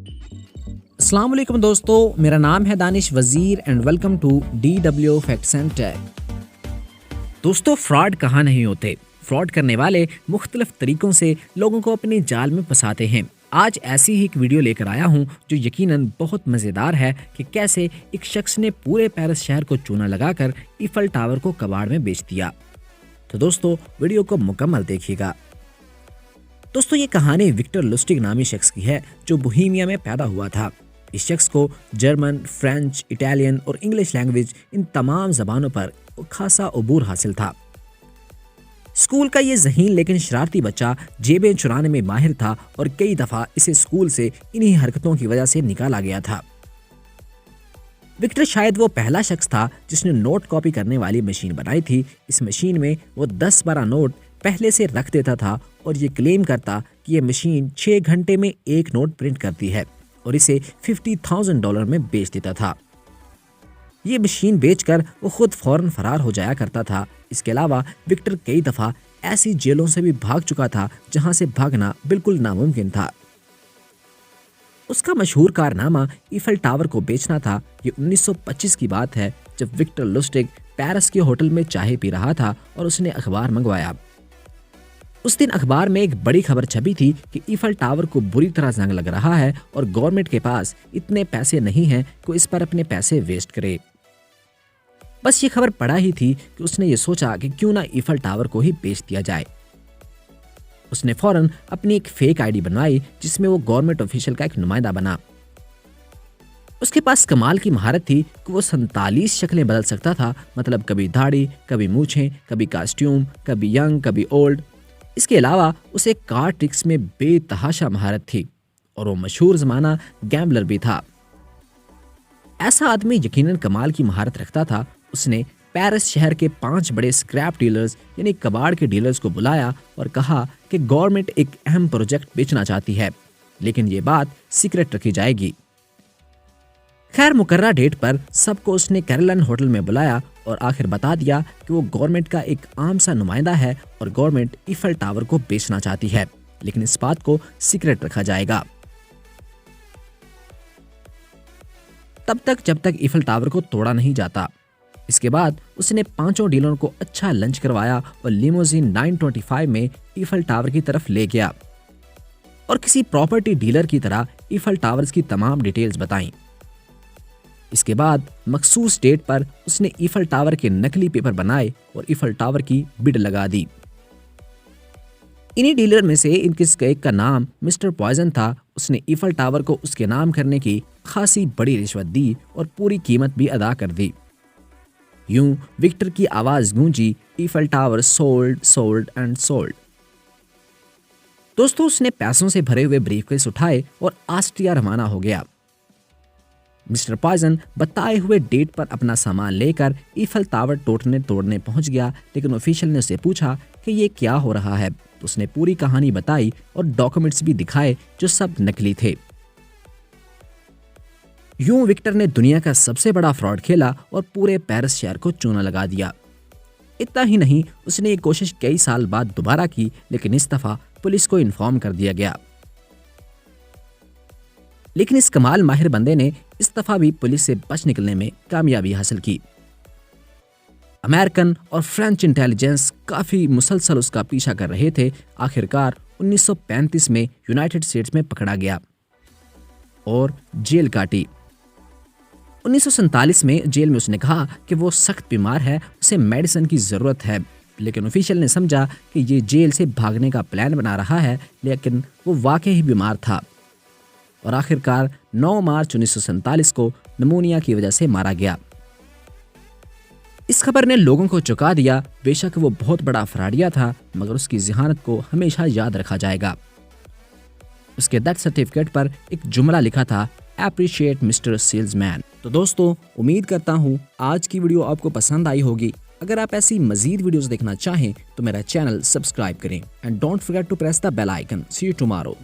अस्सलाम वालेकुम दोस्तों, मेरा नाम है Danish Wazir and welcome to DW facts and tech. दोस्तों, फ्रॉड कहाँ नहीं होते। फ्रॉड करने वाले मुख्तलिफ तरीकों से लोगों को अपने जाल में फंसाते हैं। आज ऐसी ही एक वीडियो लेकर आया हूँ जो यकीनन बहुत मज़ेदार है कि कैसे एक शख्स ने पूरे पेरिस शहर को चूना लगाकर ईफल टावर को कबाड़ में बेच दिया। तो दोस्तों, वीडियो को मुकम्मल देखिएगा। दोस्तों, ये कहानी विक्टर लुस्टिग नामी शख्स की है जो बोहेमिया में पैदा हुआ था। इस शख्स को जर्मन, फ्रेंच, इटालियन और इंग्लिश लैंग्वेज इन तमाम ज़बानों पर खासा अबूर हासिल था। स्कूल का ये ज़हीन लेकिन शरारती बच्चा जेबें चुराने में माहिर था और कई दफ़ा इसे स्कूल से इन्हीं हरकतों की वजह से निकाला गया था। विक्टर शायद वो पहला शख्स था जिसने नोट कॉपी करने वाली मशीन बनाई थी। इस मशीन में वो 10-12 नोट पहले से रख देता था और ये क्लेम करता कि ये मशीन 6 घंटे में एक नोट प्रिंट करती है और इसे $50,000 में बेच देता था। ये मशीन बेचकर वो खुद फौरन फरार हो जाया करता था। इसके अलावा विक्टर कई दफ़ा ऐसी जेलों से भी भाग चुका था जहां से भागना बिल्कुल नामुमकिन था। उसका मशहूर कारनामा ईफल टावर को बेचना था। ये 1925 की बात है जब विक्टर लुस्टिग पेरिस के होटल में चाय पी रहा था और उसने अखबार मंगवाया। उस दिन अखबार में एक बड़ी खबर छपी थी कि ईफल टावर को बुरी तरह जंग लग रहा है और गवर्नमेंट के पास इतने पैसे नहीं हैं कि इस पर अपने पैसे वेस्ट करे। बस ये खबर पढ़ा ही थी कि उसने ये सोचा कि क्यों ना ईफल टावर को ही बेच दिया जाए। उसने फौरन अपनी एक फेक आईडी बनवाई जिसमें वो गवर्नमेंट ऑफिशियल का एक नुमाइंदा बना। उसके पास कमाल की महारत थी कि वो 47 शक्लें बदल सकता था, मतलब कभी दाढ़ी, कभी मूछें, कभी कॉस्ट्यूम, कभी यंग, कभी ओल्ड। इसके अलावा उसे कार्ड ट्रिक्स में बेतहाशा महारत थी और वो मशहूर ज़माना गैम्बलर भी था। ऐसा आदमी यकीनन कमाल की महारत रखता था। उसने पेरिस शहर के 5 बड़े स्क्रैप डीलर्स यानी कबाड़ के डीलर्स को बुलाया और कहा कि गवर्नमेंट एक अहम प्रोजेक्ट बेचना चाहती है, लेकिन ये बात सीक्रेट रखी जाएगी। खैर, मुकर्रर डेट पर सबको उसने कैरोलाइन होटल में बुलाया और आखिर बता दिया कि वो गवर्नमेंट का एक आम सा नुमाइंदा है और गवर्नमेंट ईफल टावर को बेचना चाहती है, लेकिन इस बात को सीक्रेट रखा जाएगा तब तक जब तक ईफल टावर को तोड़ा नहीं जाता। इसके बाद उसने 5 डीलरों को अच्छा लंच करवाया और लिमोजिन 925 में ईफल टावर की तरफ ले गया और किसी प्रॉपर्टी डीलर की तरह ईफल टावर्स की तमाम डिटेल्स बताई। इसके बाद मखसूस डेट पर उसने ईफल टावर के नकली पेपर बनाए और ईफल टावर की बिड लगा दी। इन्हीं डीलर में से एक का नाम मिस्टर पॉइजन था। उसने ईफल टावर को उसके नाम करने की खासी बड़ी रिश्वत दी और पूरी कीमत भी अदा कर दी। यूं विक्टर की आवाज गूंजी, Eiffel tower sold, sold and sold. दोस्तों, उसने पैसों से भरे हुए ब्रीफकेस उठाए और ऑस्ट्रिया रवाना हो गया। मिस्टर पॉइजन बताए हुए डेट पर अपना सामान लेकर ईफल टावर तोड़ने पहुंच गया, लेकिन ऑफिशियल ने उससे पूछा कि ये क्या हो रहा है। तो उसने पूरी कहानी बताई और डॉक्यूमेंट्स भी दिखाए जो सब नकली थे। यूं विक्टर ने दुनिया का सबसे बड़ा फ्रॉड खेला और पूरे पेरिस शहर को चूना लगा दिया। इतना ही नहीं, उसने ये कोशिश कई साल बाद दोबारा की, लेकिन इस दफा पुलिस को इन्फॉर्म कर दिया गया। लेकिन इस कमाल माहिर बंदे ने इस दफा भी पुलिस से बच निकलने में कामयाबी हासिल की। अमेरिकन और फ्रेंच इंटेलिजेंस काफी मुसलसल उसका पीछा कर रहे थे। आखिरकार 1935 में यूनाइटेड स्टेट्स में पकड़ा गया और जेल काटी। 1947 में जेल में उसने कहा कि वो सख्त बीमार है, उसे मेडिसिन की जरूरत है, लेकिन ऑफिशियल ने समझा कि ये जेल से भागने का प्लान बना रहा है, लेकिन वो वाकई ही बीमार था और आखिरकार 9 मार्च 1947 को निमोनिया की वजह से मारा गया। इस खबर ने लोगों को चौंका दिया। बेशक वो बहुत बड़ा फ्रॉडिया था, मगर उसकी ज़हानत को हमेशा याद रखा जाएगा। उसके डेथ सर्टिफिकेट पर एक जुमला लिखा था, अप्रिशिएट मिस्टर सेल्समैन। तो दोस्तों, उम्मीद करता हूँ आज की वीडियो आपको पसंद आई होगी। अगर आप ऐसी मजीद वीडियोस देखना चाहें तो मेरा चैनल सब्सक्राइब करें and don't forget to press the bell icon. See you tomorrow.